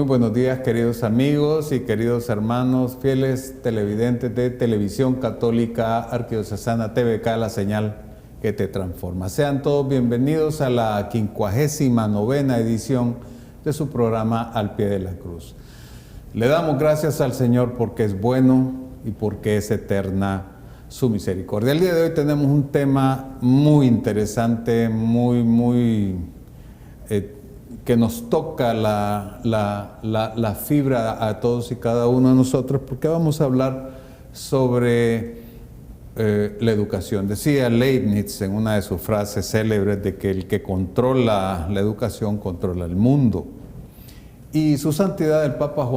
buenos días, queridos amigos y queridos hermanos, fieles televidentes de Televisión Católica Arquidiocesana TVK, la señal que te transforma. Sean todos bienvenidos a la 59ª edición de su programa Al Pie de la Cruz. Le damos gracias al Señor porque es bueno y porque es eterna su misericordia. El día de hoy tenemos un tema muy interesante, que nos toca la fibra a todos y cada uno de nosotros, porque vamos a hablar sobre la educación. Decía Leibniz en una de sus frases célebres de que el que controla la educación controla el mundo. Y su santidad el Papa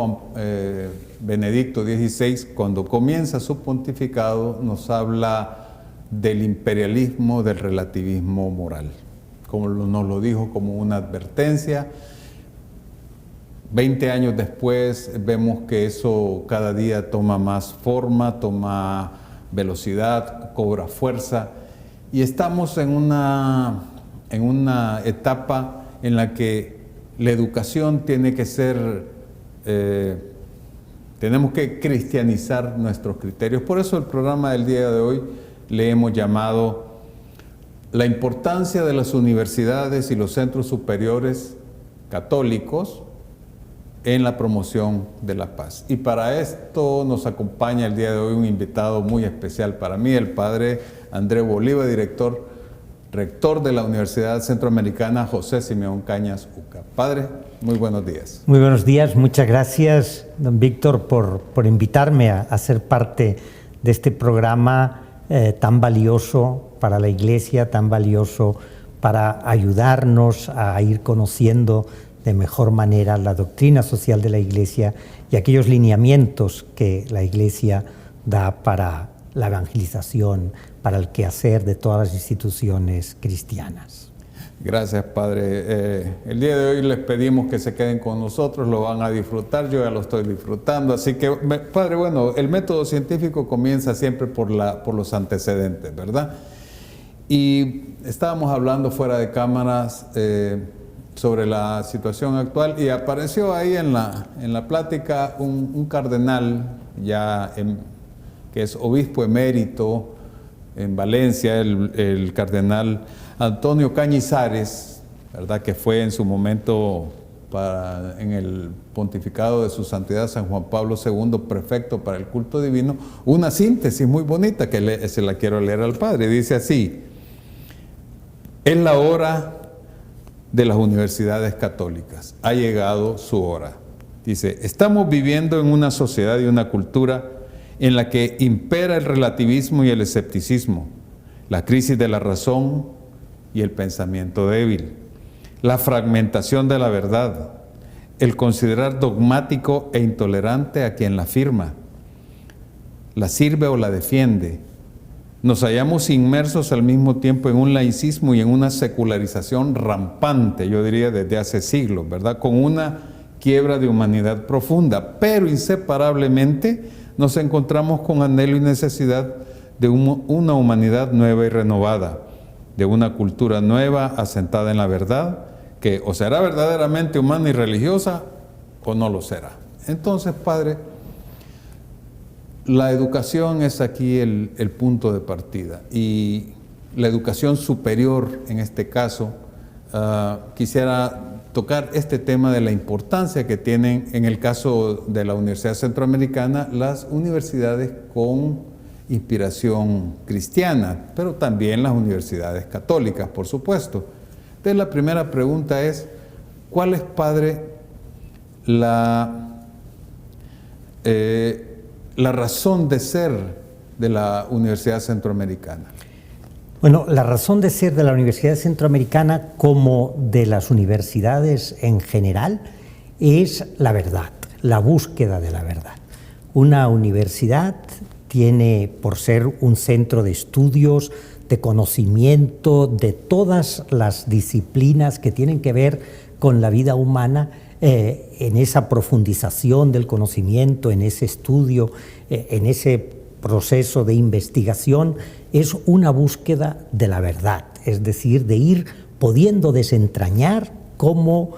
Benedicto XVI, cuando comienza su pontificado, nos habla del imperialismo, del relativismo moral. Como nos lo dijo como una advertencia. 20 años después vemos que eso cada día toma más forma, toma velocidad, cobra fuerza, y estamos en una etapa en la que la educación tiene que ser, tenemos que cristianizar nuestros criterios. Por eso el programa del día de hoy le hemos llamado la importancia de las universidades y los centros superiores católicos en la promoción de la paz. Y para esto nos acompaña el día de hoy un invitado muy especial para mí, el padre Andrés Bolívar, rector de la Universidad Centroamericana José Simeón Cañas UCA. Padre, muy buenos días. Muy buenos días, muchas gracias, don Víctor, por invitarme a ser parte de este programa tan valioso para la Iglesia, tan valioso para ayudarnos a ir conociendo de mejor manera la doctrina social de la Iglesia y aquellos lineamientos que la Iglesia da para la evangelización, para el quehacer de todas las instituciones cristianas. Gracias, Padre. El día de hoy les pedimos que se queden con nosotros, lo van a disfrutar, yo ya lo estoy disfrutando. Así que, Padre, bueno, el método científico comienza siempre por los antecedentes, ¿verdad? Y estábamos hablando fuera de cámaras sobre la situación actual y apareció ahí en la plática un cardenal que es obispo emérito en Valencia, el cardenal Antonio Cañizares, ¿verdad? Que fue en su momento en el pontificado de su santidad San Juan Pablo II, prefecto para el culto divino, una síntesis muy bonita que se la quiero leer al Padre. Dice así: es la hora de las universidades católicas, ha llegado su hora. Dice, estamos viviendo en una sociedad y una cultura en la que impera el relativismo y el escepticismo, la crisis de la razón y el pensamiento débil, la fragmentación de la verdad, el considerar dogmático e intolerante a quien la afirma, la sirve o la defiende. Nos hallamos inmersos al mismo tiempo en un laicismo y en una secularización rampante, yo diría desde hace siglos, ¿verdad? Con una quiebra de humanidad profunda, pero inseparablemente nos encontramos con anhelo y necesidad de una humanidad nueva y renovada, de una cultura nueva asentada en la verdad, que o será verdaderamente humana y religiosa o no lo será. Entonces, Padre, la educación es aquí el punto de partida, y la educación superior en este caso, quisiera tocar este tema de la importancia que tienen en el caso de la Universidad Centroamericana las universidades con inspiración cristiana, pero también las universidades católicas, por supuesto. Entonces la primera pregunta es, ¿cuál es, Padre, la razón de ser de la Universidad Centroamericana? Bueno, la razón de ser de la Universidad Centroamericana, como de las universidades en general, es la verdad, la búsqueda de la verdad. Una universidad tiene, por ser un centro de estudios, de conocimiento, de todas las disciplinas que tienen que ver con la vida humana, en esa profundización del conocimiento, en ese estudio, en ese proceso de investigación, es una búsqueda de la verdad, es decir, de ir pudiendo desentrañar cómo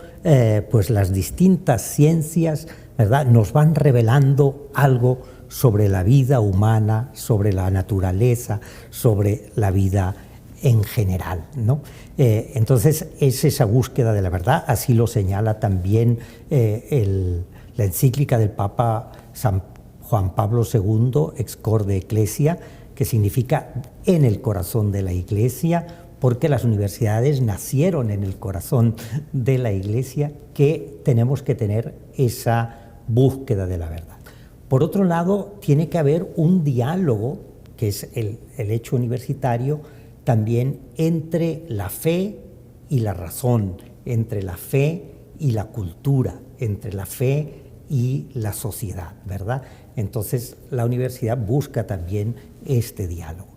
pues las distintas ciencias, ¿verdad?, nos van revelando algo sobre la vida humana, sobre la naturaleza, sobre la vida en general, ¿no? Entonces es esa búsqueda de la verdad, así lo señala también la encíclica del Papa San Juan Pablo II, Ex Corde Ecclesia, que significa en el corazón de la Iglesia, porque las universidades nacieron en el corazón de la Iglesia, que tenemos que tener esa búsqueda de la verdad. Por otro lado, tiene que haber un diálogo, que es el hecho universitario, también entre la fe y la razón, entre la fe y la cultura, entre la fe y la sociedad, ¿verdad? Entonces, la universidad busca también este diálogo.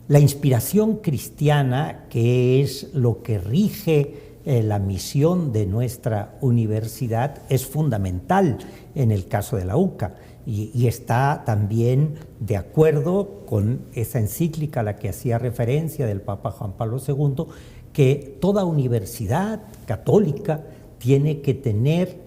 La inspiración cristiana, que es lo que rige la misión de nuestra universidad, es fundamental en el caso de la UCA y está también de acuerdo con esa encíclica a la que hacía referencia del Papa Juan Pablo II, que toda universidad católica tiene que tener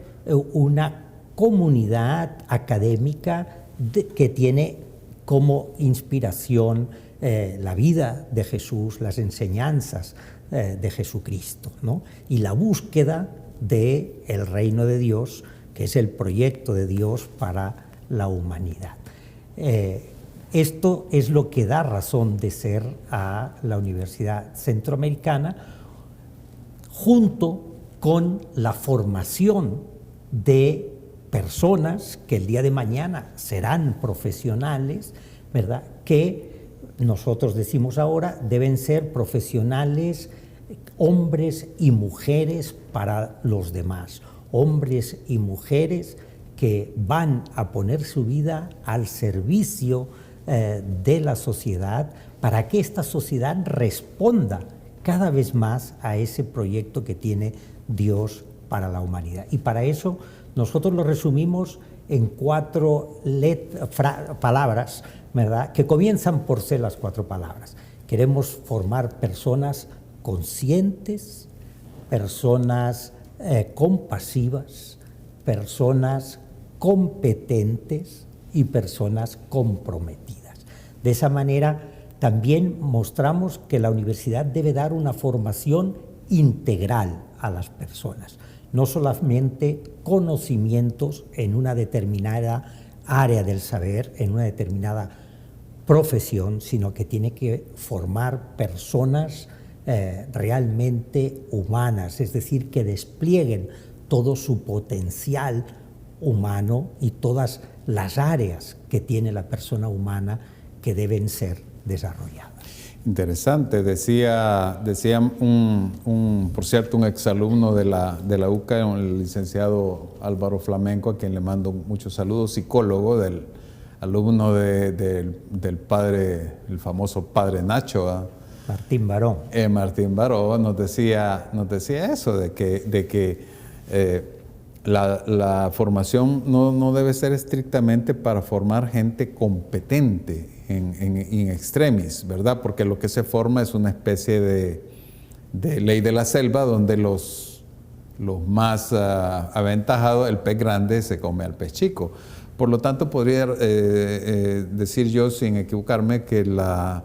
una comunidad académica que tiene como inspiración la vida de Jesús, las enseñanzas de Jesucristo, ¿no? Y la búsqueda del reino de Dios, que es el proyecto de Dios para la humanidad. Esto es lo que da razón de ser a la Universidad Centroamericana, junto con la formación de personas que el día de mañana serán profesionales, ¿verdad?, que nosotros decimos ahora deben ser profesionales, hombres y mujeres para los demás, hombres y mujeres que van a poner su vida al servicio de la sociedad para que esta sociedad responda cada vez más a ese proyecto que tiene Dios para la humanidad. Y para eso nosotros lo resumimos en 4 palabras, ¿verdad?, que comienzan por ser las 4 palabras. Queremos formar personas conscientes, personas compasivas, personas competentes y personas comprometidas. De esa manera también mostramos que la universidad debe dar una formación integral a las personas, no solamente conocimientos en una determinada área del saber, en una determinada profesión, sino que tiene que formar personas realmente humanas, es decir, que desplieguen todo su potencial humano y todas las áreas que tiene la persona humana que deben ser desarrolladas. Interesante, decía por cierto, un exalumno de la UCA, el licenciado Álvaro Flamenco, a quien le mando muchos saludos, psicólogo, del alumno del padre, el famoso padre Nacho, ¿eh? Martín Barón. Martín Barón nos decía eso, de que la formación no debe ser estrictamente para formar gente competente in extremis, ¿verdad? Porque lo que se forma es una especie de ley de la selva donde los más aventajados, el pez grande se come al pez chico. Por lo tanto, podría decir yo, sin equivocarme, que la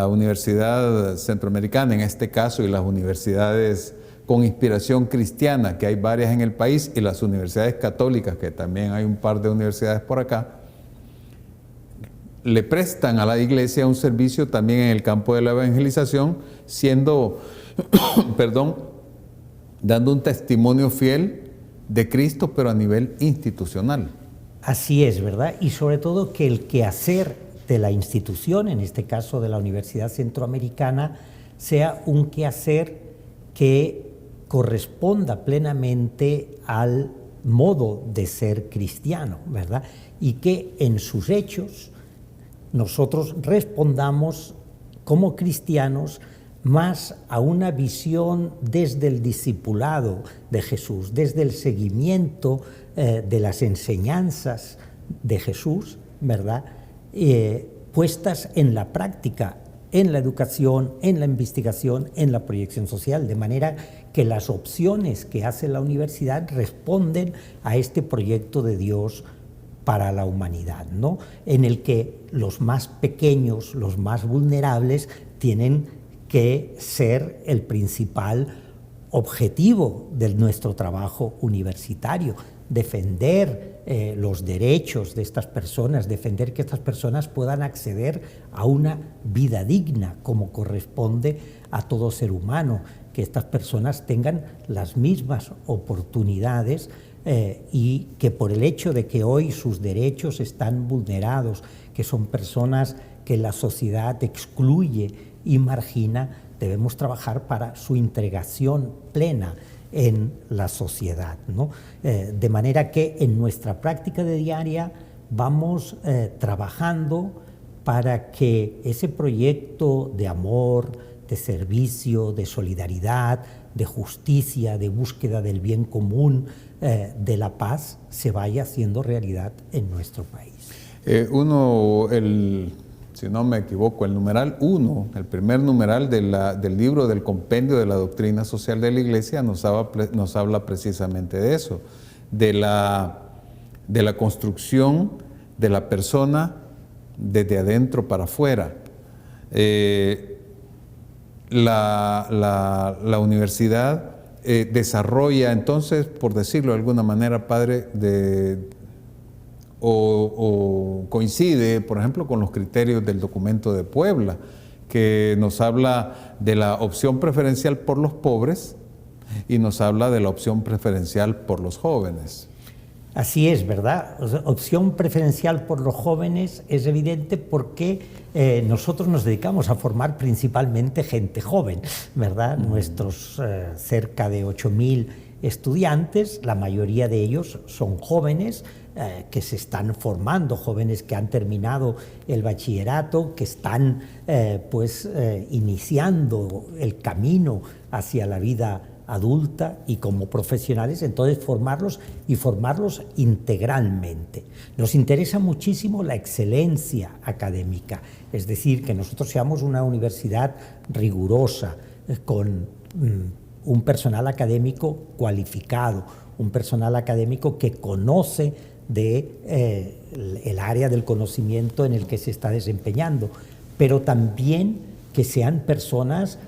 Universidad Centroamericana, en este caso, y las universidades con inspiración cristiana, que hay varias en el país, y las universidades católicas, que también hay un par de universidades por acá, le prestan a la Iglesia un servicio también en el campo de la evangelización, siendo, dando un testimonio fiel de Cristo, pero a nivel institucional. Así es, ¿verdad? Y sobre todo que el quehacer de la institución, en este caso de la Universidad Centroamericana, sea un quehacer que corresponda plenamente al modo de ser cristiano, ¿verdad? Y que en sus hechos nosotros respondamos como cristianos más a una visión desde el discipulado de Jesús, desde el seguimiento de las enseñanzas de Jesús, ¿verdad? Puestas en la práctica en la educación, en la investigación, en la proyección social, de manera que las opciones que hace la universidad responden a este proyecto de Dios para la humanidad, ¿no? En el que los más pequeños, los más vulnerables, tienen que ser el principal objetivo de nuestro trabajo universitario, defender los derechos de estas personas, defender que estas personas puedan acceder a una vida digna como corresponde a todo ser humano, que estas personas tengan las mismas oportunidades y que por el hecho de que hoy sus derechos están vulnerados, que son personas que la sociedad excluye y margina, debemos trabajar para su integración plena en la sociedad, ¿no? De manera que en nuestra práctica de diaria vamos trabajando para que ese proyecto de amor, de servicio, de solidaridad, de justicia, de búsqueda del bien común, de la paz, se vaya haciendo realidad en nuestro país. Si no me equivoco, el numeral 1, el primer numeral del libro del compendio de la doctrina social de la Iglesia nos habla precisamente de eso, de la construcción de la persona desde adentro para afuera. La universidad desarrolla entonces, por decirlo de alguna manera, padre, o coincide, por ejemplo, con los criterios del documento de Puebla, que nos habla de la opción preferencial por los pobres y nos habla de la opción preferencial por los jóvenes. Así es, ¿verdad? O sea, opción preferencial por los jóvenes es evidente porque nosotros nos dedicamos a formar principalmente gente joven, ¿verdad? Nuestros cerca de 8.000 estudiantes, la mayoría de ellos son jóvenes que se están formando, jóvenes que han terminado el bachillerato, que están iniciando el camino hacia la vida adulta y como profesionales, entonces formarlos integralmente. Nos interesa muchísimo la excelencia académica, es decir, que nosotros seamos una universidad rigurosa, con un personal académico cualificado, un personal académico que conoce el área del conocimiento en el que se está desempeñando, pero también que sean personas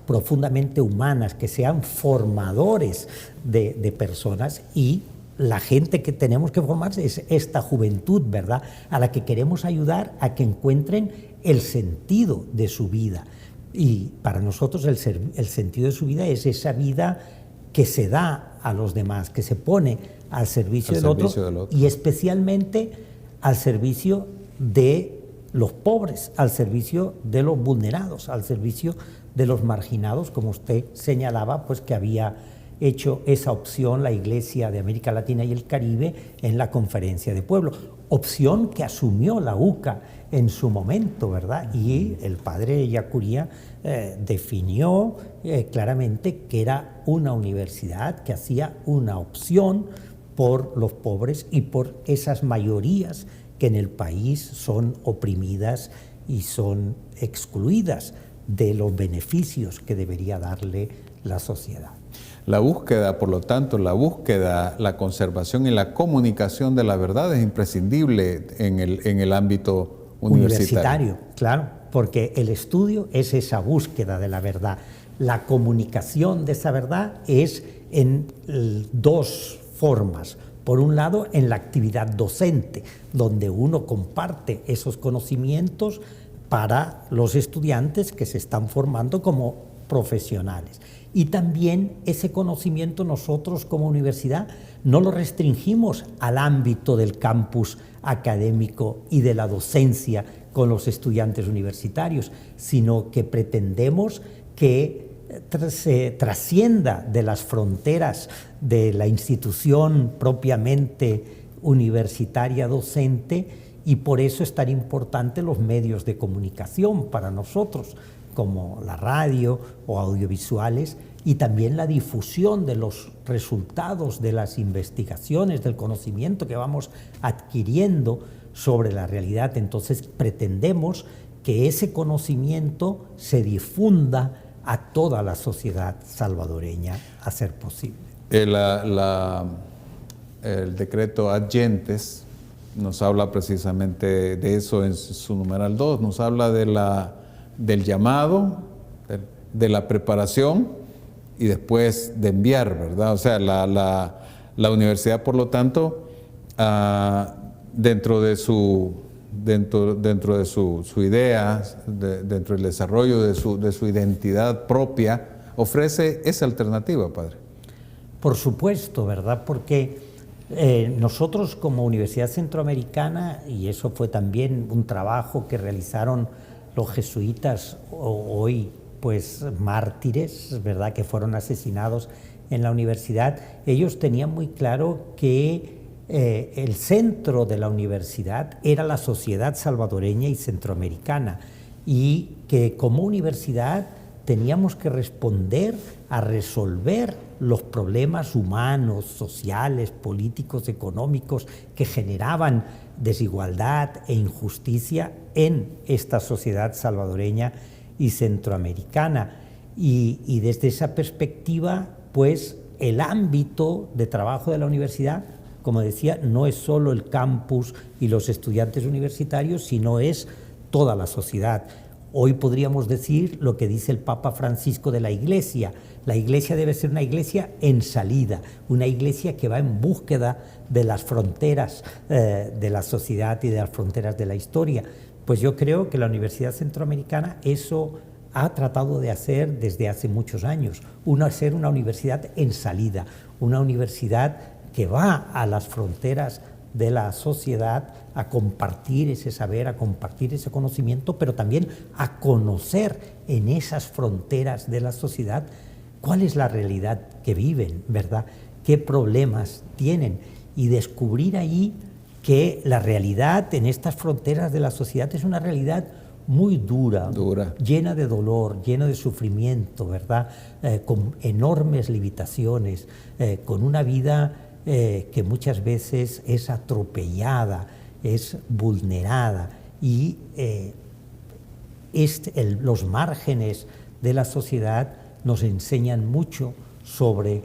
profundamente humanas, que sean formadores de personas, y la gente que tenemos que formar es esta juventud, ¿verdad?, a la que queremos ayudar a que encuentren el sentido de su vida. Y para nosotros el sentido de su vida es esa vida que se da a los demás, que se pone al servicio del otro y especialmente al servicio de los pobres, al servicio de los vulnerados, al servicio de los marginados, como usted señalaba, pues que había hecho esa opción la Iglesia de América Latina y el Caribe en la Conferencia de Pueblo, opción que asumió la UCA en su momento, ¿verdad? Y el padre Ellacuría definió claramente que era una universidad que hacía una opción por los pobres y por esas mayorías que en el país son oprimidas y son excluidas de los beneficios que debería darle la sociedad. La búsqueda, por lo tanto, la conservación y la comunicación de la verdad es imprescindible en el ámbito universitario. Claro, porque el estudio es esa búsqueda de la verdad. La comunicación de esa verdad es en dos formas. Por un lado, en la actividad docente, donde uno comparte esos conocimientos para los estudiantes que se están formando como profesionales. Y también ese conocimiento nosotros como universidad no lo restringimos al ámbito del campus académico y de la docencia con los estudiantes universitarios, sino que pretendemos que se trascienda de las fronteras de la institución propiamente universitaria docente, y por eso es tan importante los medios de comunicación para nosotros, como la radio o audiovisuales, y también la difusión de los resultados de las investigaciones, del conocimiento que vamos adquiriendo sobre la realidad. Entonces pretendemos que ese conocimiento se difunda a toda la sociedad salvadoreña a ser posible. El decreto Ad Gentes nos habla precisamente de eso en su numeral 2, nos habla del llamado, de la preparación y después de enviar, ¿verdad? O sea, la universidad, por lo tanto, dentro de su idea, dentro del desarrollo de su identidad propia, ofrece esa alternativa, padre. Por supuesto, ¿verdad? Porque nosotros como Universidad Centroamericana, y eso fue también un trabajo que realizaron los jesuitas hoy, pues mártires, ¿verdad?, que fueron asesinados en la universidad, ellos tenían muy claro que el centro de la universidad era la sociedad salvadoreña y centroamericana, y que como universidad teníamos que responder a resolver los problemas humanos, sociales, políticos, económicos que generaban desigualdad e injusticia en esta sociedad salvadoreña y centroamericana. Y desde esa perspectiva, pues el ámbito de trabajo de la universidad, como decía, no es solo el campus y los estudiantes universitarios, sino es toda la sociedad. Hoy podríamos decir lo que dice el Papa Francisco de la Iglesia. La Iglesia debe ser una iglesia en salida, una iglesia que va en búsqueda de las fronteras de la sociedad y de las fronteras de la historia. Pues yo creo que la Universidad Centroamericana eso ha tratado de hacer desde hace muchos años, ser una universidad en salida, una universidad que va a las fronteras de la sociedad a compartir ese saber, a compartir ese conocimiento, pero también a conocer en esas fronteras de la sociedad cuál es la realidad que viven, ¿verdad? ¿Qué problemas tienen? Y descubrir ahí que la realidad en estas fronteras de la sociedad es una realidad muy dura, llena de dolor, llena de sufrimiento, ¿verdad? Con enormes limitaciones, con una vida que muchas veces es atropellada, es vulnerada, y los márgenes de la sociedad nos enseñan mucho sobre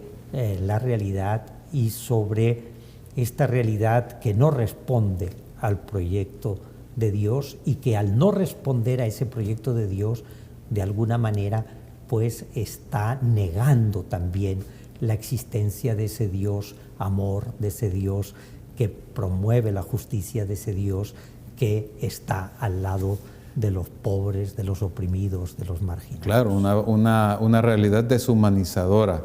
la realidad y sobre esta realidad que no responde al proyecto de Dios, y que al no responder a ese proyecto de Dios, de alguna manera, pues está negando también la existencia de ese Dios amor, de ese Dios que promueve la justicia, de ese Dios que está al lado de los pobres, de los oprimidos, de los marginados. Claro, una realidad deshumanizadora.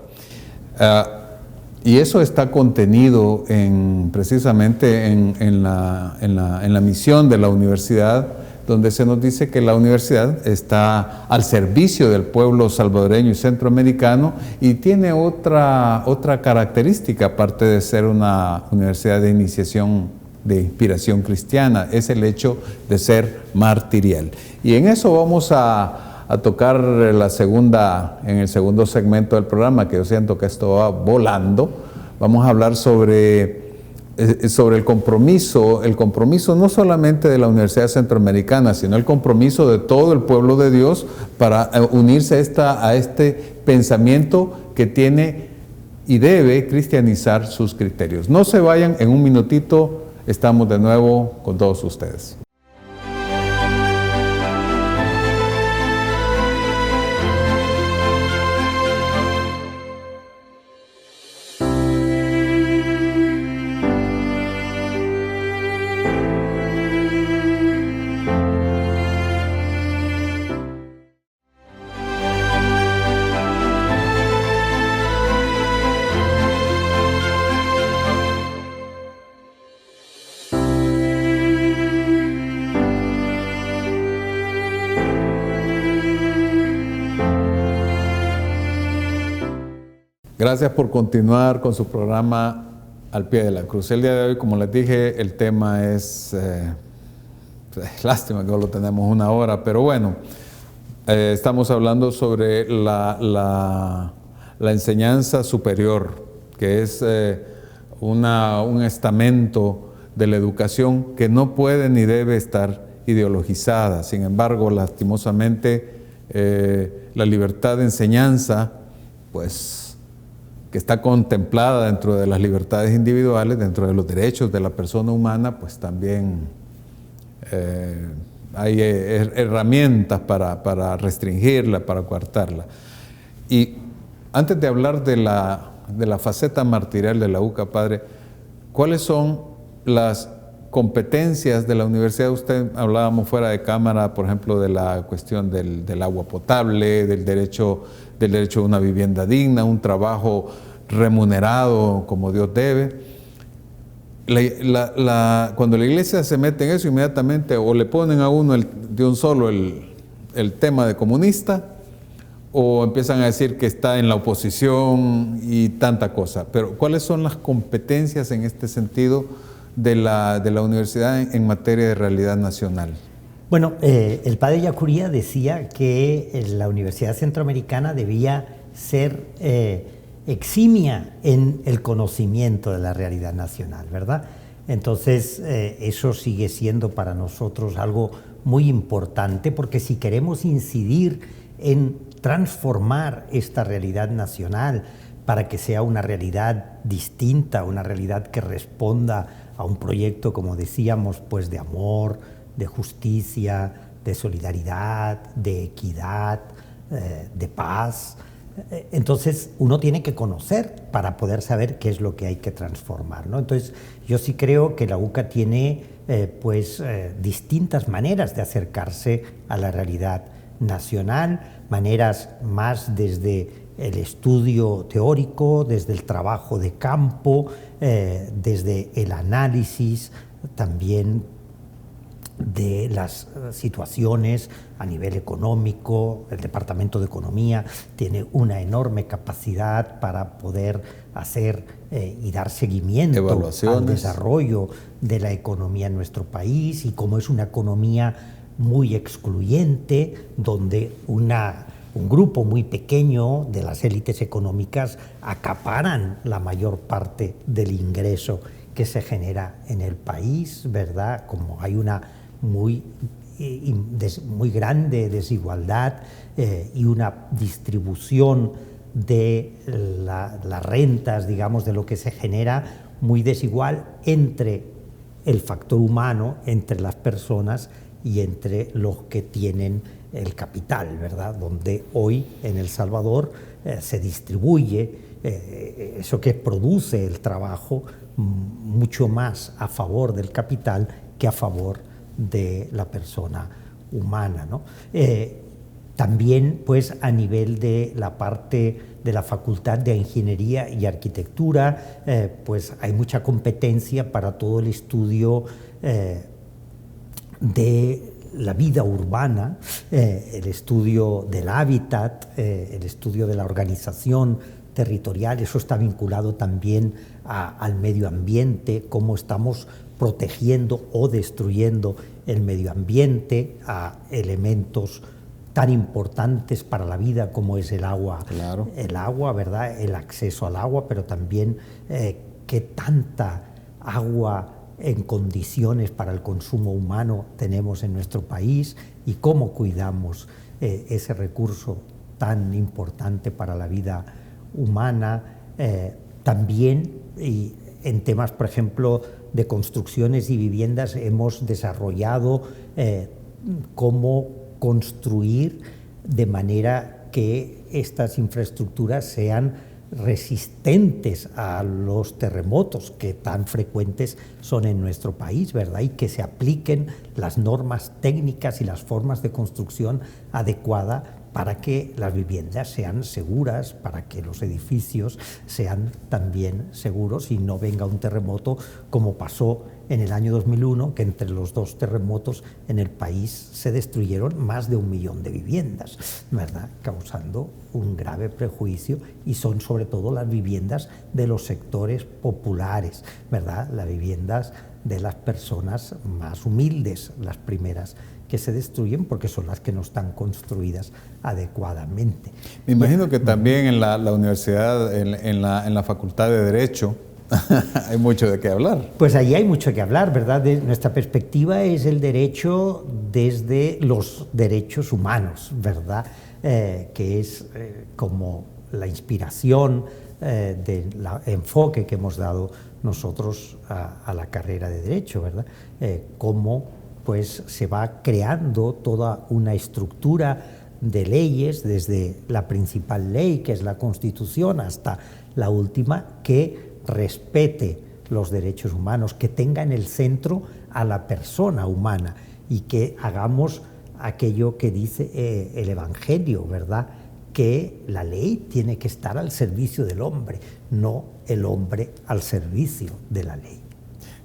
Y eso está contenido precisamente en la misión de la universidad, donde se nos dice que la universidad está al servicio del pueblo salvadoreño y centroamericano, y tiene otra característica, aparte de ser una universidad de iniciación, de inspiración cristiana, es el hecho de ser martirial. Y en eso vamos a tocar en el segundo segmento del programa, que yo siento que esto va volando. Vamos a hablar sobre el compromiso no solamente de la Universidad Centroamericana, sino el compromiso de todo el pueblo de Dios para unirse a este pensamiento que tiene y debe cristianizar sus criterios. No se vayan, en un minutito estamos de nuevo con todos ustedes. Gracias por continuar con su programa Al Pie de la Cruz. El día de hoy, como les dije, el tema es, lástima que solo tenemos una hora, pero bueno, estamos hablando sobre la enseñanza superior, que es un estamento de la educación que no puede ni debe estar ideologizada. Sin embargo, lastimosamente, la libertad de enseñanza, pues, que está contemplada dentro de las libertades individuales, dentro de los derechos de la persona humana, pues también hay herramientas para restringirla, para coartarla. Y antes de hablar de la faceta martirial de la UCA, padre, ¿cuáles son las competencias de la universidad? Usted hablábamos fuera de cámara, por ejemplo, de la cuestión del agua potable, del derecho a una vivienda digna, un trabajo remunerado como Dios debe. Cuando la iglesia se mete en eso, inmediatamente o le ponen a uno de un solo el tema de comunista, o empiezan a decir que está en la oposición y tanta cosa. Pero ¿cuáles son las competencias en este sentido de la universidad en materia de realidad nacional? Bueno, el padre Yacuría decía que la Universidad Centroamericana debía ser eximia en el conocimiento de la realidad nacional, ¿verdad? Entonces, eso sigue siendo para nosotros algo muy importante, porque si queremos incidir en transformar esta realidad nacional para que sea una realidad distinta, una realidad que responda a un proyecto, como decíamos, pues de amor, de justicia, de solidaridad, de equidad, de paz. Entonces uno tiene que conocer para poder saber qué es lo que hay que transformar, ¿no? Entonces yo sí creo que la UCA tiene distintas maneras de acercarse a la realidad nacional, maneras más desde el estudio teórico, desde el trabajo de campo, desde el análisis también de las situaciones a nivel económico. El Departamento de Economía tiene una enorme capacidad para poder hacer y dar seguimiento al desarrollo de la economía en nuestro país, y como es una economía muy excluyente, donde un grupo muy pequeño de las élites económicas acaparan la mayor parte del ingreso que se genera en el país, ¿verdad? Como hay una muy grande desigualdad y una distribución de las rentas, digamos, de lo que se genera, muy desigual entre el factor humano, entre las personas y entre los que tienen el capital, ¿verdad? Donde hoy en El Salvador se distribuye eso que produce el trabajo mucho más a favor del capital que a favor de la persona humana, ¿no? También, pues, a nivel de la parte de la Facultad de Ingeniería y Arquitectura, pues hay mucha competencia para todo el estudio de la vida urbana, el estudio del hábitat, el estudio de la organización territorial. Eso está vinculado también al medio ambiente, cómo estamos protegiendo o destruyendo el medio ambiente, a elementos tan importantes para la vida como es el agua. Claro. El agua, ¿verdad? El acceso al agua, pero también qué tanta agua en condiciones para el consumo humano tenemos en nuestro país y cómo cuidamos ese recurso tan importante para la vida humana. También, y en temas, por ejemplo, de construcciones y viviendas, hemos desarrollado cómo construir de manera que estas infraestructuras sean resistentes a los terremotos que tan frecuentes son en nuestro país, ¿verdad? Y que se apliquen las normas técnicas y las formas de construcción adecuadas para que las viviendas sean seguras, para que los edificios sean también seguros y no venga un terremoto como pasó en el año 2001, que entre los dos terremotos en el país se destruyeron más de 1 millón de viviendas, ¿verdad? Causando un grave prejuicio, y son sobre todo las viviendas de los sectores populares, ¿verdad? Las viviendas de las personas más humildes, las primeras que se destruyen, porque son las que no están construidas adecuadamente. Me imagino que también en la universidad, en la Facultad de Derecho, Hay mucho de qué hablar. Pues ahí hay mucho que hablar, ¿verdad? Nuestra perspectiva es el derecho desde los derechos humanos, ¿verdad? Que es como la inspiración del enfoque que hemos dado nosotros a la carrera de Derecho, ¿verdad? Cómo pues, se va creando toda una estructura de leyes, desde la principal ley, que es la Constitución, hasta la última, que respete los derechos humanos, que tenga en el centro a la persona humana y que hagamos aquello que dice el Evangelio, ¿verdad? Que la ley tiene que estar al servicio del hombre, no el hombre al servicio de la ley.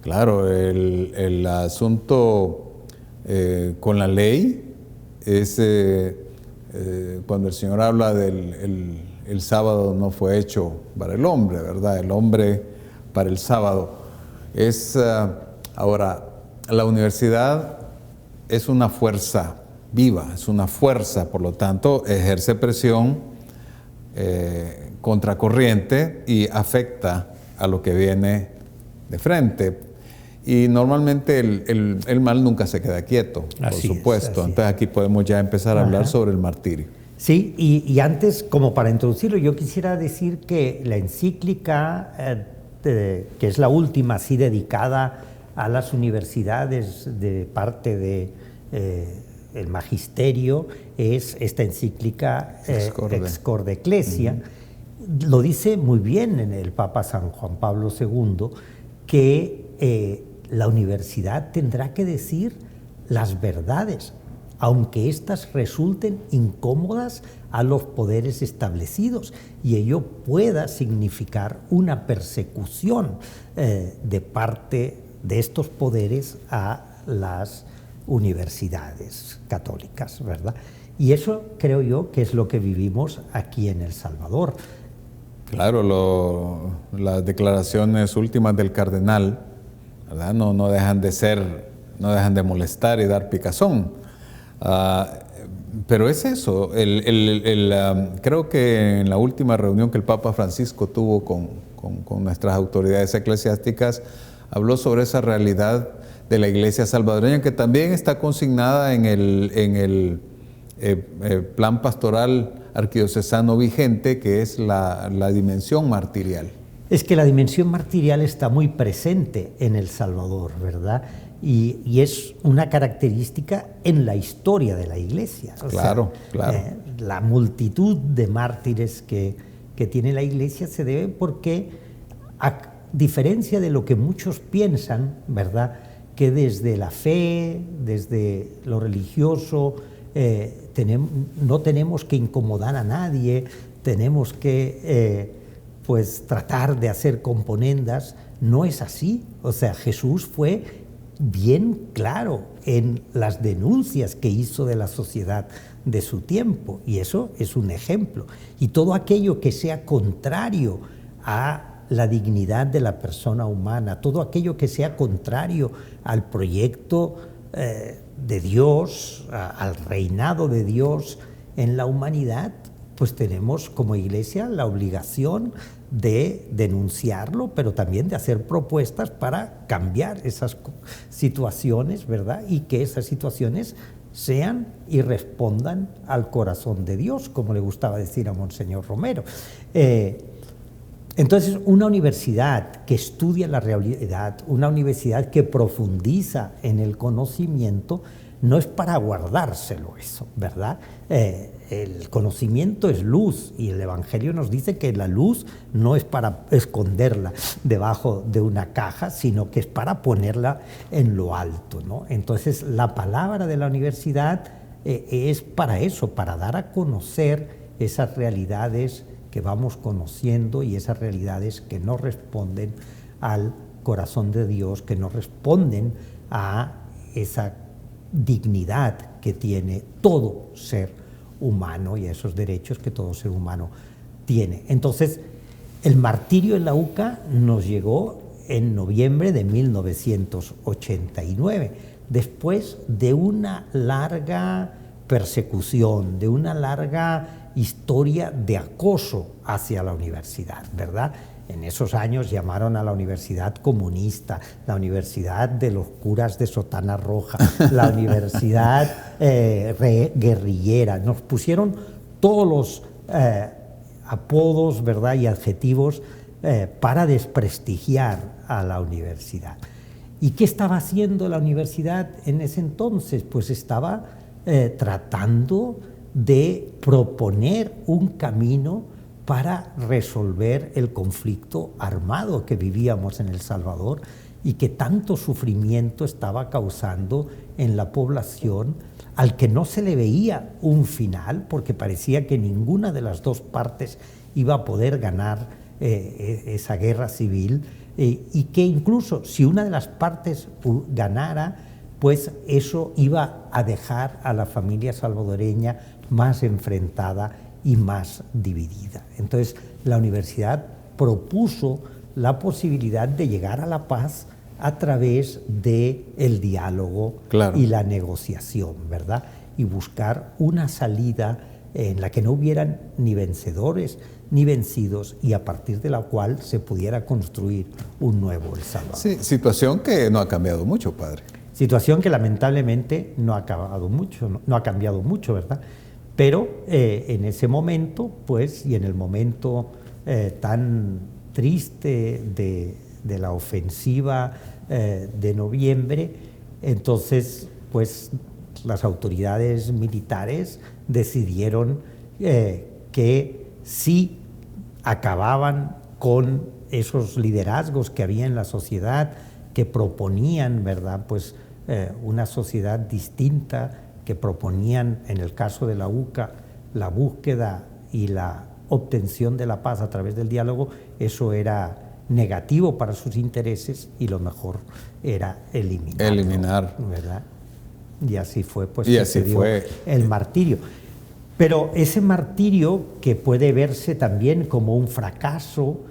Claro, el asunto con la ley es cuando el Señor habla del el sábado no fue hecho para el hombre, ¿verdad? El hombre para el sábado. Ahora, la universidad es una fuerza viva, es una fuerza, por lo tanto, ejerce presión contracorriente y afecta a lo que viene de frente. Y normalmente el mal nunca se queda quieto, por supuesto. Entonces aquí podemos ya empezar a hablar sobre el martirio. Sí, y antes, como para introducirlo, yo quisiera decir que la encíclica, que es la última así dedicada a las universidades de parte de el magisterio, es esta encíclica Ex Corde Ecclesia. Lo dice muy bien en el Papa San Juan Pablo II, que la universidad tendrá que decir las verdades, aunque éstas resulten incómodas a los poderes establecidos y ello pueda significar una persecución de parte de estos poderes a las universidades católicas, ¿verdad? Y eso creo yo que es lo que vivimos aquí en El Salvador. Claro, las declaraciones últimas del cardenal, ¿verdad? No dejan de molestar y dar picazón. Pero es eso, creo que en la última reunión que el Papa Francisco tuvo con nuestras autoridades eclesiásticas, habló sobre esa realidad de la Iglesia salvadoreña, que también está consignada en el plan pastoral arquidiocesano vigente, que es la dimensión martirial. Es que la dimensión martirial está muy presente en El Salvador, ¿verdad? Y es una característica en la historia de la Iglesia. Claro. La multitud de mártires que tiene la Iglesia se debe porque, a diferencia de lo que muchos piensan, ¿verdad?, que desde la fe, desde lo religioso, no tenemos que incomodar a nadie, tenemos que pues tratar de hacer componendas. No es así. O sea, Jesús fue bien claro en las denuncias que hizo de la sociedad de su tiempo, y eso es un ejemplo. Y todo aquello que sea contrario a la dignidad de la persona humana, todo aquello que sea contrario al proyecto de Dios, al reinado de Dios en la humanidad, pues tenemos como Iglesia la obligación de denunciarlo, pero también de hacer propuestas para cambiar esas situaciones, ¿verdad? Y que esas situaciones sean y respondan al corazón de Dios, como le gustaba decir a Monseñor Romero. Entonces, una universidad que estudia la realidad, una universidad que profundiza en el conocimiento, no es para guardárselo eso, ¿verdad? El conocimiento es luz y el Evangelio nos dice que la luz no es para esconderla debajo de una caja, sino que es para ponerla en lo alto, ¿no? Entonces, la palabra de la universidad es para eso, para dar a conocer esas realidades que vamos conociendo y esas realidades que no responden al corazón de Dios, que no responden a esa dignidad que tiene todo ser humano y a esos derechos que todo ser humano tiene. Entonces, el martirio en la UCA nos llegó en noviembre de 1989, después de una larga persecución, de una larga historia de acoso hacia la universidad, ¿verdad? En esos años llamaron a la universidad comunista, la universidad de los curas de sotana roja, la universidad guerrillera. Nos pusieron todos los apodos, ¿verdad?, y adjetivos para desprestigiar a la universidad. ¿Y qué estaba haciendo la universidad en ese entonces? Pues estaba tratando de proponer un camino para resolver el conflicto armado que vivíamos en El Salvador y que tanto sufrimiento estaba causando en la población, al que no se le veía un final, porque parecía que ninguna de las dos partes iba a poder ganar esa guerra civil, y que incluso si una de las partes ganara, pues eso iba a dejar a la familia salvadoreña más enfrentada y más dividida. Entonces, la universidad propuso la posibilidad de llegar a la paz a través del diálogo, claro, y la negociación, ¿verdad? Y buscar una salida en la que no hubieran ni vencedores ni vencidos, y a partir de la cual se pudiera construir un nuevo El Salvador. Sí, situación que no ha cambiado mucho, padre. Situación que lamentablemente no ha cambiado mucho, ¿verdad? Pero en ese momento, pues, y en el momento tan triste de la ofensiva de noviembre, entonces, pues, las autoridades militares decidieron que si acababan con esos liderazgos que había en la sociedad, que proponían, ¿verdad?, pues, una sociedad distinta, que proponían, en el caso de la UCA, la búsqueda y la obtención de la paz a través del diálogo, eso era negativo para sus intereses y lo mejor era eliminarlo, ¿verdad? Y así fue, pues, y así fue el martirio. Pero ese martirio, que puede verse también como un fracaso,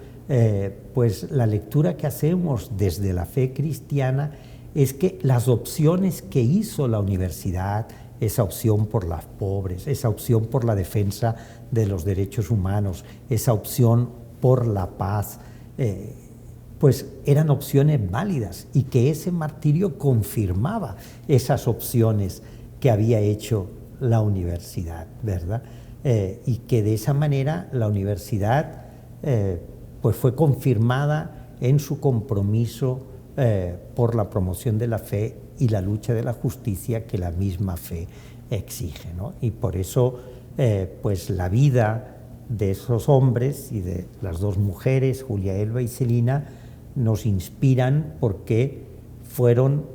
pues la lectura que hacemos desde la fe cristiana es que las opciones que hizo la universidad, esa opción por los pobres, esa opción por la defensa de los derechos humanos, esa opción por la paz, pues eran opciones válidas, y que ese martirio confirmaba esas opciones que había hecho la universidad, ¿verdad? Y que de esa manera la universidad pues fue confirmada en su compromiso por la promoción de la fe y la lucha de la justicia que la misma fe exige, ¿no? Y por eso pues la vida de esos hombres y de las dos mujeres, Julia Elba y Celina, nos inspiran, porque fueron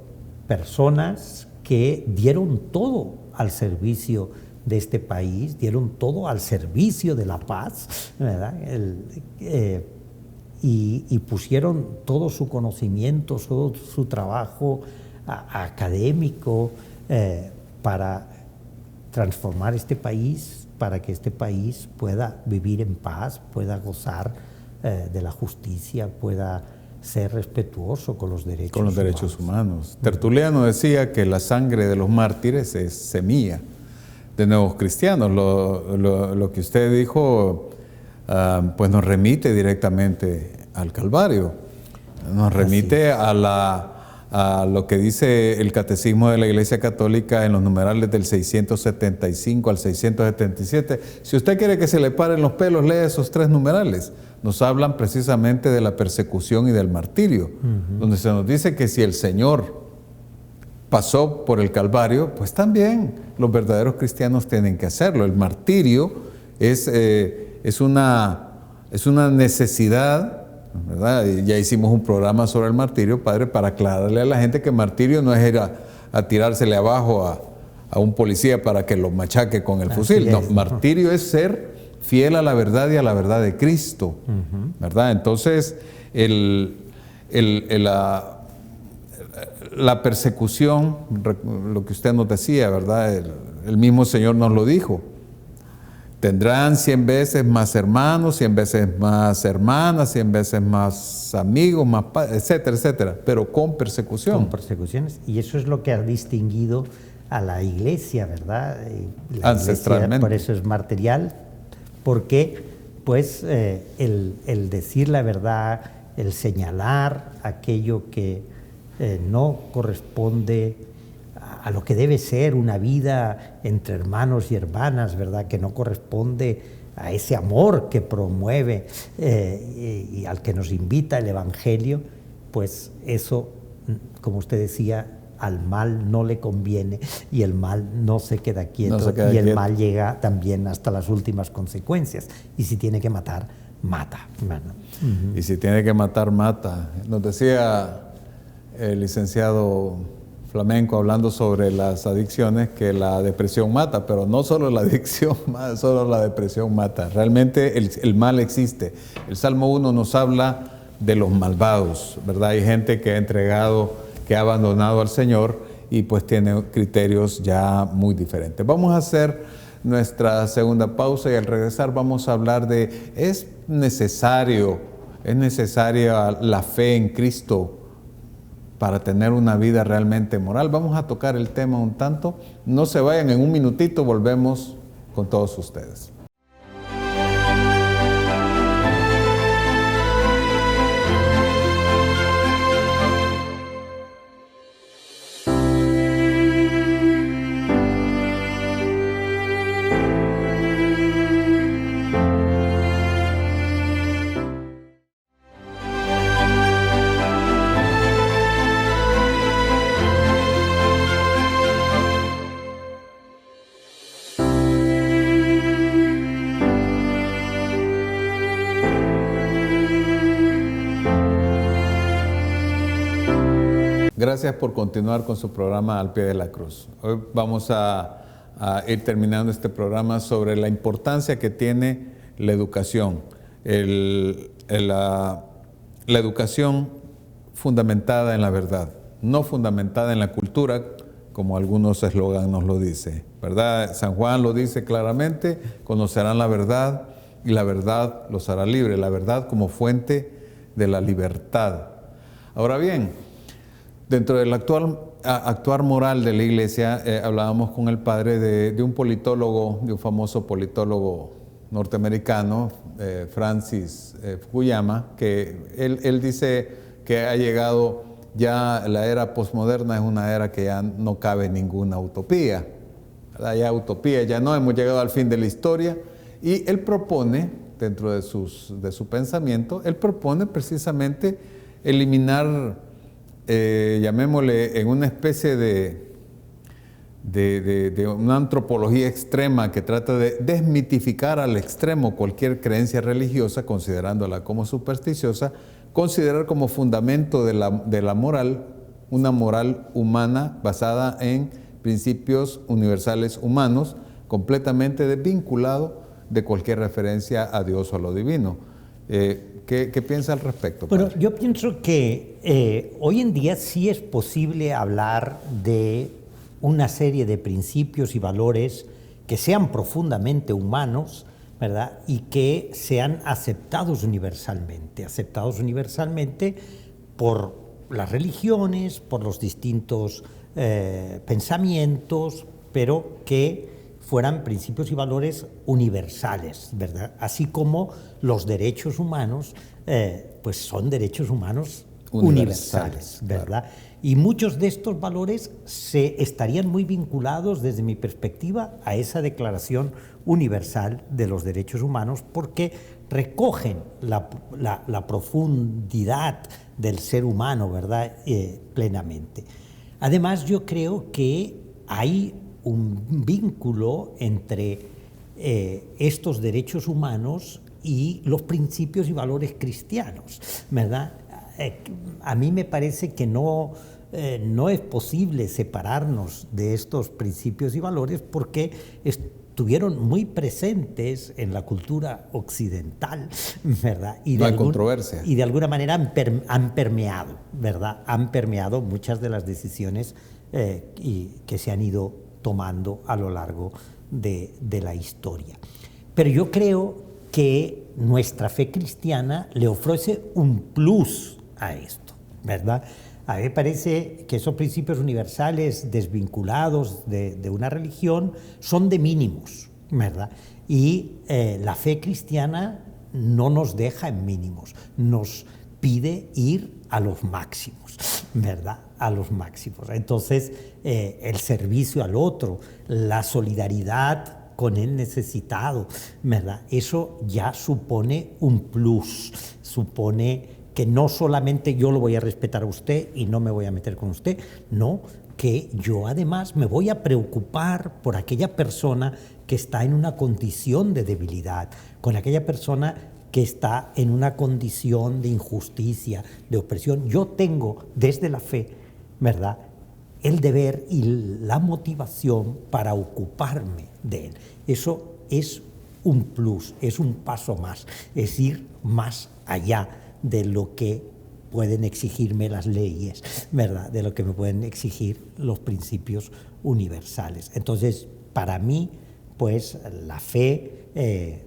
personas que dieron todo al servicio de este país, dieron todo al servicio de la paz, ¿verdad? Y pusieron todo su conocimiento, todo su trabajo académico para transformar este país, para que este país pueda vivir en paz, pueda gozar de la justicia, pueda ser respetuoso con los derechos humanos. Tertuliano decía que la sangre de los mártires es semilla de nuevos cristianos. Lo que usted dijo pues nos remite directamente al Calvario, nos remite a lo que dice el Catecismo de la Iglesia Católica en los numerales del 675 al 677. Si usted quiere que se le paren los pelos, lea esos tres numerales. Nos hablan precisamente de la persecución y del martirio, donde se nos dice que si el Señor pasó por el Calvario, pues también los verdaderos cristianos tienen que hacerlo. El martirio es una necesidad, ¿verdad? Y ya hicimos un programa sobre el martirio, padre, para aclararle a la gente que martirio no es ir a tirársele abajo a un policía para que lo machaque con el fusil. No, martirio es ser fiel a la verdad y a la verdad de Cristo, ¿verdad? Entonces, la persecución, lo que usted nos decía, ¿verdad? El mismo Señor nos lo dijo. Tendrán 100 veces más hermanos, 100 veces más hermanas, 100 veces más amigos, más etcétera, etcétera, pero con persecución. Con persecuciones. Y eso es lo que ha distinguido a la Iglesia, ¿verdad? Ancestralmente. Iglesia, por eso es martirial, porque pues el decir la verdad, el señalar aquello que no corresponde a lo que debe ser una vida entre hermanos y hermanas, ¿verdad? Que no corresponde a ese amor que promueve y al que nos invita el Evangelio, pues eso, como usted decía, al mal no le conviene y el mal no se queda quieto y el mal llega también hasta las últimas consecuencias. Y si tiene que matar, mata. Y si tiene que matar, mata. Nos decía el licenciado Flamenco, hablando sobre las adicciones, que la depresión mata, pero no solo la adicción, solo la depresión mata. Realmente el mal existe. El Salmo 1 nos habla de los malvados, ¿verdad? Hay gente que ha entregado, que ha abandonado al Señor y pues tiene criterios ya muy diferentes. Vamos a hacer nuestra segunda pausa y al regresar vamos a hablar de, ¿es necesaria la fe en Cristo para tener una vida realmente moral? Vamos a tocar el tema un tanto. No se vayan, en un minutito volvemos con todos ustedes. Gracias por continuar con su programa Al Pie de la Cruz. Hoy vamos a ir terminando este programa sobre la importancia que tiene la educación. La educación fundamentada en la verdad, no fundamentada en la cultura, como algunos eslogans nos lo dicen, ¿verdad? San Juan lo dice claramente: conocerán la verdad y la verdad los hará libres, la verdad como fuente de la libertad. Ahora bien, dentro del actuar moral de la Iglesia, hablábamos con el padre de un politólogo, de un famoso politólogo norteamericano, Francis Fukuyama, que él dice que ha llegado ya la era posmoderna, es una era que ya no cabe ninguna utopía. Ya utopía, ya no hemos llegado al fin de la historia, y él propone, dentro de su pensamiento, él propone precisamente eliminar, llamémosle, en una especie de una antropología extrema que trata de desmitificar al extremo cualquier creencia religiosa, considerándola como supersticiosa, considerar como fundamento de la moral una moral humana basada en principios universales humanos, completamente desvinculado de cualquier referencia a Dios o a lo divino. ¿Qué piensa al respecto, padre? Bueno, yo pienso que hoy en día sí es posible hablar de una serie de principios y valores que sean profundamente humanos, ¿verdad? Y que sean aceptados universalmente por las religiones, por los distintos pensamientos, pero que fueran principios y valores universales, ¿verdad? Así como los derechos humanos, pues son derechos humanos universales, ¿verdad? Claro. Y muchos de estos valores estarían muy vinculados, desde mi perspectiva, a esa Declaración Universal de los Derechos Humanos, porque recogen la profundidad del ser humano, ¿verdad? Plenamente. Además, yo creo que hay un vínculo entre estos derechos humanos y los principios y valores cristianos, ¿verdad? A mí me parece que no es posible separarnos de estos principios y valores porque estuvieron muy presentes en la cultura occidental, ¿verdad? Y no hay controversia. Y de alguna manera han permeado, ¿verdad? Han permeado muchas de las decisiones que se han ido tomando a lo largo de la historia. Pero yo creo que nuestra fe cristiana le ofrece un plus a esto, ¿verdad? A mí me parece que esos principios universales desvinculados de una religión son de mínimos, ¿verdad? Y la fe cristiana no nos deja en mínimos, nos pide ir a los máximos, ¿verdad? A los máximos. Entonces, el servicio al otro, la solidaridad con el necesitado, ¿verdad? Eso ya supone un plus, supone que no solamente yo lo voy a respetar a usted y no me voy a meter con usted, no, que yo además me voy a preocupar por aquella persona que está en una condición de debilidad, con aquella persona que está en una condición de injusticia, de opresión. Yo tengo desde la fe, ¿verdad?, el deber y la motivación para ocuparme de él. Eso es un plus, es un paso más, es ir más allá de lo que pueden exigirme las leyes, ¿verdad?, de lo que me pueden exigir los principios universales. Entonces, para mí, pues la fe, el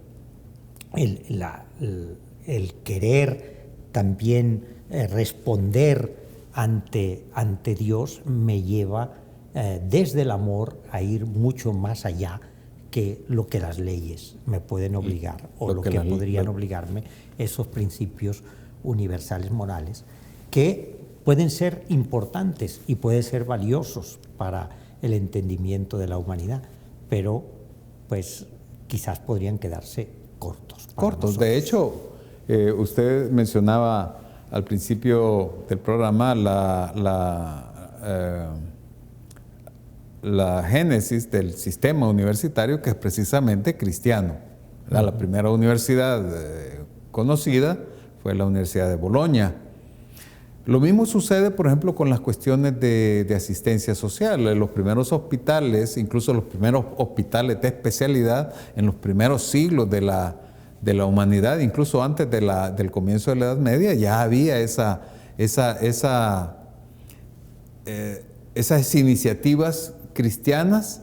querer también responder ante Dios me lleva desde el amor a ir mucho más allá que lo que las leyes me pueden obligar o lo que podrían obligarme esos principios universales morales que pueden ser importantes y pueden ser valiosos para el entendimiento de la humanidad, pero pues quizás podrían quedarse cortos. De hecho, usted mencionaba al principio del programa la génesis del sistema universitario, que es precisamente cristiano. La primera universidad conocida fue la Universidad de Bolonia. Lo mismo sucede, por ejemplo, con las cuestiones de asistencia social. Los primeros hospitales, incluso los primeros hospitales de especialidad en los primeros siglos de la humanidad, incluso antes del comienzo de la Edad Media, ya había esas iniciativas cristianas,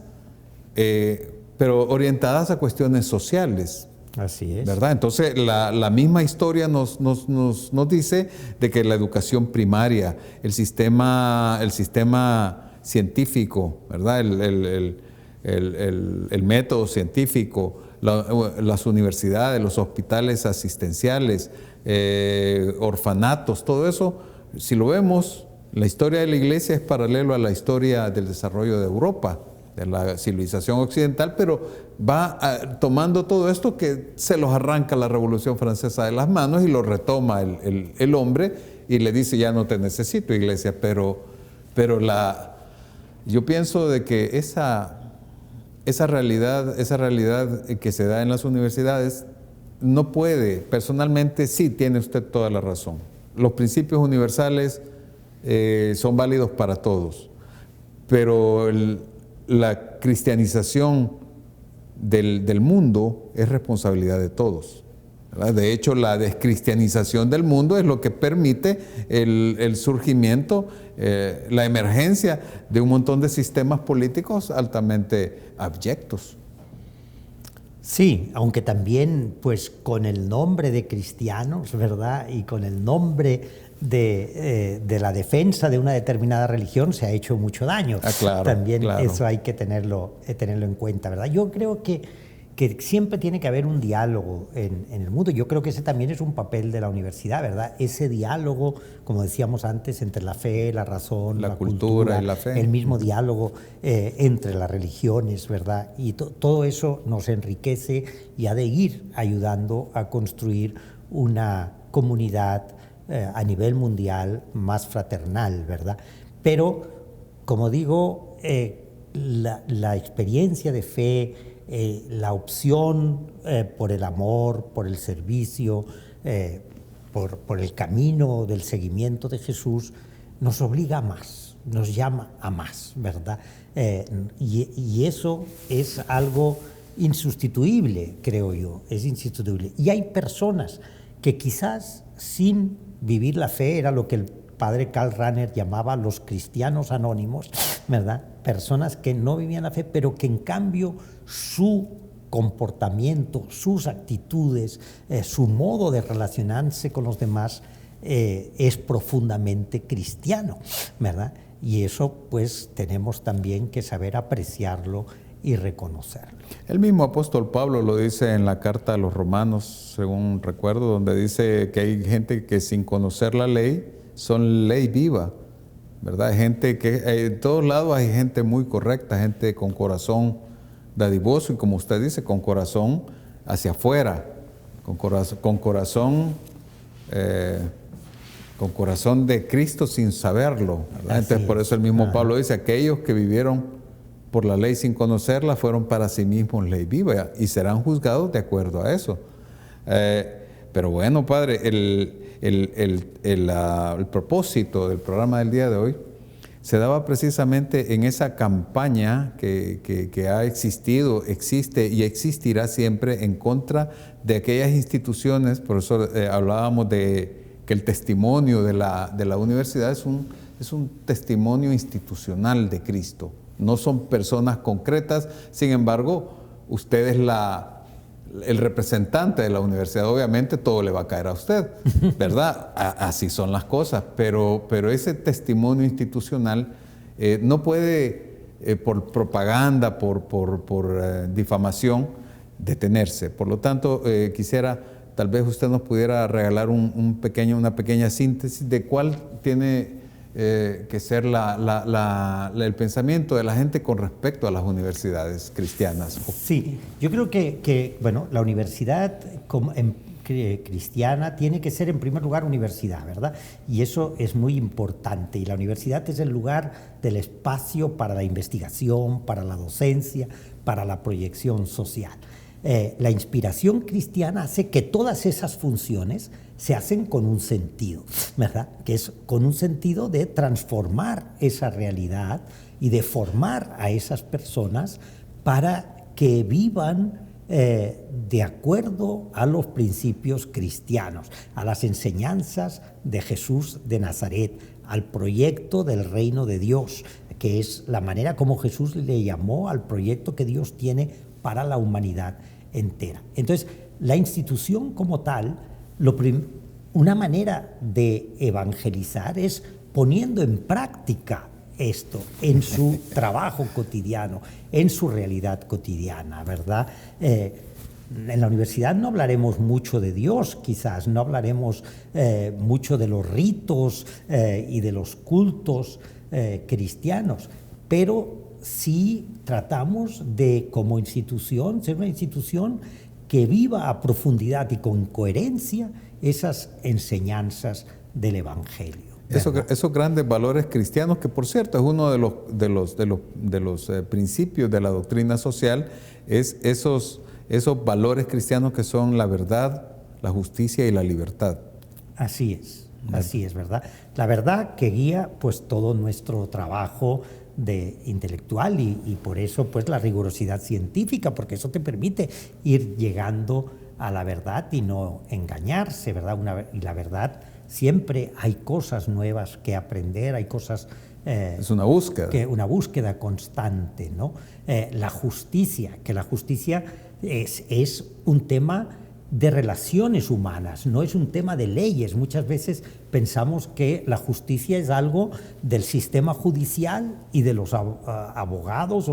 pero orientadas a cuestiones sociales. Así es. ¿Verdad? Entonces, la misma historia nos dice de que la educación primaria, el sistema científico, ¿verdad?, el método científico, las universidades, los hospitales asistenciales, orfanatos, todo eso, si lo vemos, la historia de la Iglesia es paralelo a la historia del desarrollo de Europa, de la civilización occidental, pero va tomando todo esto que se los arranca la Revolución Francesa de las manos y lo retoma el hombre y le dice: ya no te necesito, Iglesia, pero yo pienso de que esa realidad que se da en las universidades no puede, personalmente sí tiene usted toda la razón. Los principios universales son válidos para todos, pero la cristianización del mundo es responsabilidad de todos, ¿verdad? De hecho, la descristianización del mundo es lo que permite el surgimiento, la emergencia de un montón de sistemas políticos altamente abyectos. Sí, aunque también pues con el nombre de cristianos, ¿verdad?, y con el nombre de la defensa de una determinada religión se ha hecho mucho daño. Claro, también claro. Eso hay que tenerlo en cuenta, ¿verdad? Yo creo que siempre tiene que haber un diálogo en el mundo. Yo creo que ese también es un papel de la universidad, ¿verdad? Ese diálogo, como decíamos antes, entre la fe, la razón, la cultura y la fe. El mismo diálogo entre las religiones, ¿verdad? Y todo eso nos enriquece y ha de ir ayudando a construir una comunidad a nivel mundial más fraternal, ¿verdad? Pero, como digo, la experiencia de fe, la opción por el amor, por el servicio, por el camino del seguimiento de Jesús, nos obliga a más, nos llama a más, ¿verdad? Y eso es algo insustituible, creo yo, es insustituible. Y hay personas que quizás sin vivir la fe, era lo que el padre Karl Rahner llamaba los cristianos anónimos, ¿verdad? Personas que no vivían la fe, pero que en cambio su comportamiento, sus actitudes, su modo de relacionarse con los demás es profundamente cristiano, ¿verdad? Y eso pues tenemos también que saber apreciarlo y reconocerlo. El mismo apóstol Pablo lo dice en la carta a los Romanos, según recuerdo, donde dice que hay gente que sin conocer la ley son ley viva, ¿verdad? Hay gente que en todos lados hay gente muy correcta, gente con corazón dadivoso y, como usted dice, con corazón hacia afuera, con corazón de Cristo sin saberlo, ¿verdad? Entonces, por eso el mismo Pablo dice, aquellos que vivieron por la ley sin conocerla fueron para sí mismos ley viva y serán juzgados de acuerdo a eso. Pero bueno, Padre, el propósito del programa del día de hoy se daba precisamente en esa campaña que ha existido, existe y existirá siempre en contra de aquellas instituciones. Por eso hablábamos de que el testimonio de la universidad es un testimonio institucional de Cristo. No son personas concretas, sin embargo, usted es el representante de la universidad, obviamente todo le va a caer a usted, ¿verdad? Así son las cosas, pero ese testimonio institucional no puede, por propaganda, por difamación, detenerse. Por lo tanto, quisiera, tal vez usted nos pudiera regalar una pequeña síntesis de cuál tiene que ser el pensamiento de la gente con respecto a las universidades cristianas. Sí, yo creo que bueno, la universidad cristiana tiene que ser en primer lugar universidad, ¿verdad? Y eso es muy importante. Y la universidad es el lugar del espacio para la investigación, para la docencia, para la proyección social. La inspiración cristiana hace que todas esas funciones se hacen con un sentido, ¿verdad? Que es con un sentido de transformar esa realidad y de formar a esas personas para que vivan de acuerdo a los principios cristianos, a las enseñanzas de Jesús de Nazaret, al proyecto del reino de Dios, que es la manera como Jesús le llamó al proyecto que Dios tiene para la humanidad entera. Entonces, la institución como tal, una manera de evangelizar es poniendo en práctica esto en su trabajo cotidiano, en su realidad cotidiana, ¿verdad? En la universidad no hablaremos mucho de Dios, quizás, no hablaremos mucho de los ritos y de los cultos cristianos, pero sí tratamos de, como institución, ser una institución que viva a profundidad y con coherencia esas enseñanzas del Evangelio. Esos grandes valores cristianos, que por cierto es uno de los principios de la doctrina social, es esos valores cristianos que son la verdad, la justicia y la libertad. Así es, ¿verdad? La verdad que guía pues todo nuestro trabajo intelectual y por eso pues la rigurosidad científica, porque eso te permite ir llegando a la verdad y no engañarse, ¿verdad? Y la verdad, siempre hay cosas nuevas que aprender, hay cosas... es una búsqueda. Una búsqueda constante, ¿no? La justicia, que la justicia es un tema de relaciones humanas, no es un tema de leyes. Muchas veces pensamos que la justicia es algo del sistema judicial y de los abogados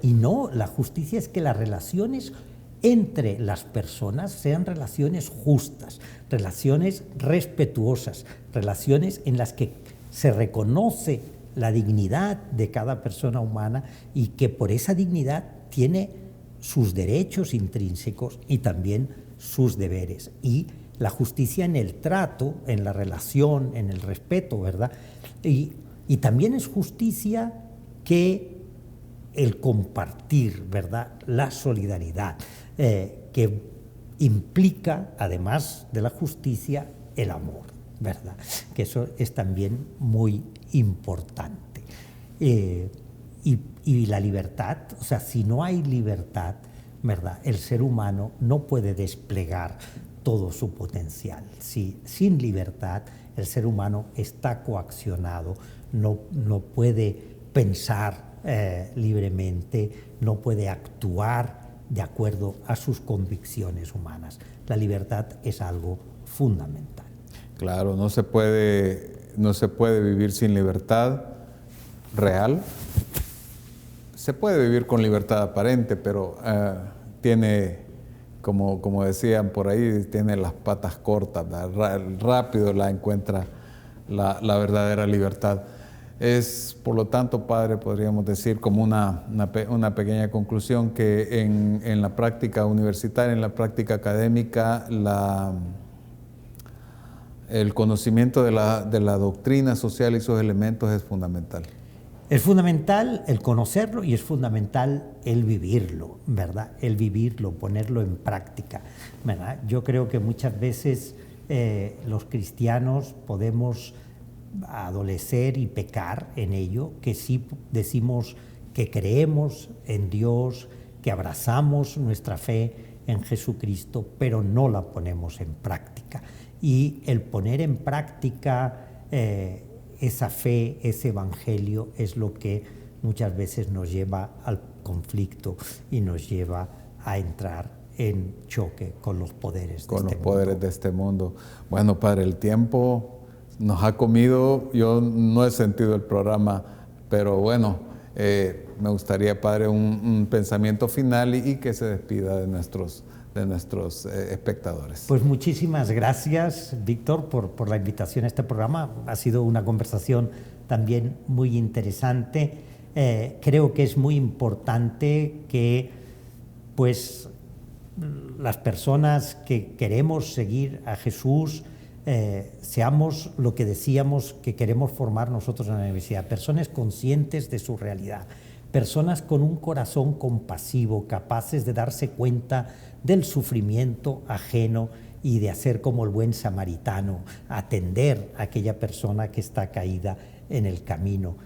y no, la justicia es que las relaciones entre las personas sean relaciones justas, relaciones respetuosas, relaciones en las que se reconoce la dignidad de cada persona humana y que por esa dignidad tiene sus derechos intrínsecos y también sus deberes. Y la justicia en el trato, en la relación, en el respeto, ¿verdad? Y también es justicia que el compartir, ¿verdad? La solidaridad, que implica, además de la justicia, el amor, ¿verdad? Que eso es también muy importante. Y la libertad, o sea, si no hay libertad, ¿verdad? El ser humano no puede desplegar todo su potencial. Sin libertad, el ser humano está coaccionado, no puede pensar libremente, no puede actuar de acuerdo a sus convicciones humanas. La libertad es algo fundamental. Claro, no se puede vivir sin libertad real, se puede vivir con libertad aparente, pero tiene, como decían por ahí, tiene las patas cortas, rápido la encuentra la verdadera libertad. Es, por lo tanto, Padre, podríamos decir como una pequeña conclusión, que en la práctica universitaria, en la práctica académica, el conocimiento de la doctrina social y sus elementos es fundamental. Es fundamental el conocerlo y es fundamental el vivirlo, ¿verdad? El vivirlo, ponerlo en práctica, ¿verdad? Yo creo que muchas veces los cristianos podemos adolecer y pecar en ello, que sí decimos que creemos en Dios, que abrazamos nuestra fe en Jesucristo, pero no la ponemos en práctica. Y el poner en práctica esa fe, ese evangelio, es lo que muchas veces nos lleva al conflicto y nos lleva a entrar en choque con los poderes de este mundo. Bueno, Padre, el tiempo nos ha comido. Yo no he sentido el programa, pero bueno, me gustaría, Padre, un pensamiento final y que se despida de nuestros espectadores. Pues muchísimas gracias, Víctor, por la invitación a este programa. Ha sido una conversación también muy interesante. Creo que es muy importante que pues las personas que queremos seguir a Jesús seamos lo que decíamos que queremos formar nosotros en la universidad, personas conscientes de su realidad, personas con un corazón compasivo, capaces de darse cuenta del sufrimiento ajeno y de hacer como el buen samaritano, atender a aquella persona que está caída en el camino,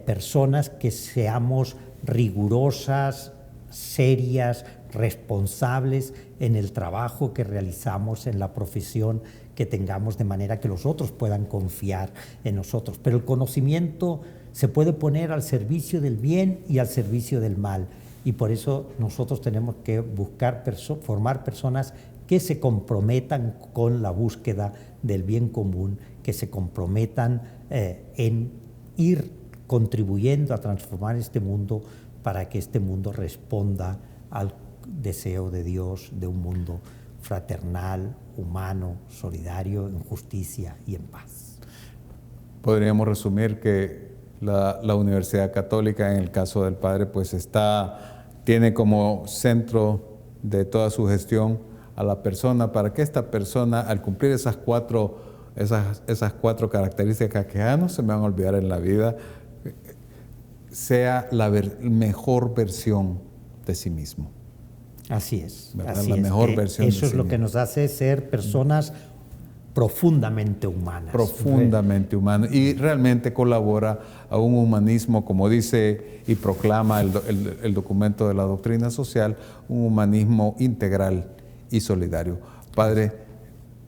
personas que seamos rigurosas, serias, responsables en el trabajo que realizamos, en la profesión que tengamos, de manera que los otros puedan confiar en nosotros. Pero el conocimiento se puede poner al servicio del bien y al servicio del mal, y por eso nosotros tenemos que buscar formar personas que se comprometan con la búsqueda del bien común, que se comprometan en ir contribuyendo a transformar este mundo para que este mundo responda al deseo de Dios de un mundo fraternal, humano, solidario, en justicia y en paz. Podríamos resumir que la Universidad Católica, en el caso del Padre, pues tiene como centro de toda su gestión a la persona, para que esta persona, al cumplir esas cuatro características que ya no se me van a olvidar en la vida, sea la mejor versión de sí mismo. Así es. Así la mejor versión eso es lo que nos hace ser personas profundamente humanas. Profundamente humanas. Y realmente colabora a un humanismo, como dice y proclama el documento de la doctrina social, un humanismo integral y solidario. Padre,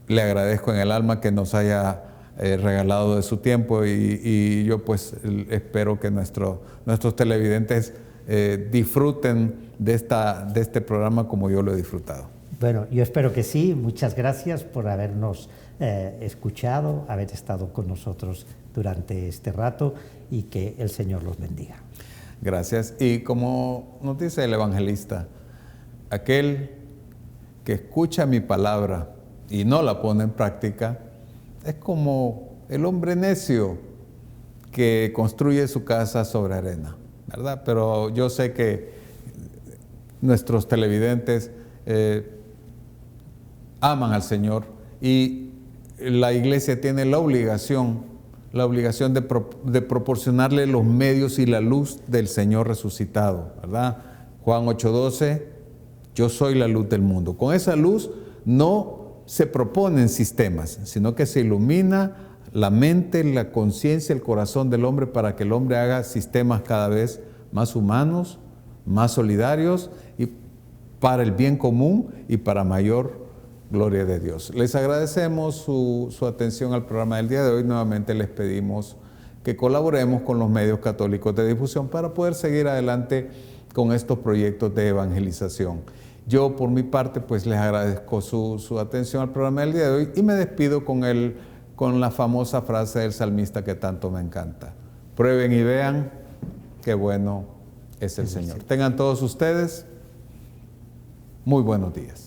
le agradezco en el alma que nos haya regalado de su tiempo y yo pues espero que nuestros televidentes disfruten de este programa como yo lo he disfrutado. Bueno, yo espero que sí. Muchas gracias por habernos escuchado, haber estado con nosotros durante este rato, y que el Señor los bendiga. Gracias. Y como nos dice el evangelista, aquel que escucha mi palabra y no la pone en práctica es como el hombre necio que construye su casa sobre arena, ¿verdad? Pero yo sé que nuestros televidentes aman al Señor, y la iglesia tiene la obligación de proporcionarle los medios y la luz del Señor resucitado, ¿verdad? Juan 8:12, yo soy la luz del mundo. Con esa luz no se proponen sistemas, sino que se ilumina la mente, la conciencia, el corazón del hombre, para que el hombre haga sistemas cada vez más humanos, más solidarios, y para el bien común y para mayor gloria de Dios. Les agradecemos su atención al programa del día de hoy. Nuevamente les pedimos que colaboremos con los medios católicos de difusión para poder seguir adelante con estos proyectos de evangelización. Yo, por mi parte, pues les agradezco su atención al programa del día de hoy, y me despido con la famosa frase del salmista que tanto me encanta: prueben y vean qué bueno es el Señor. Tengan todos ustedes muy buenos días.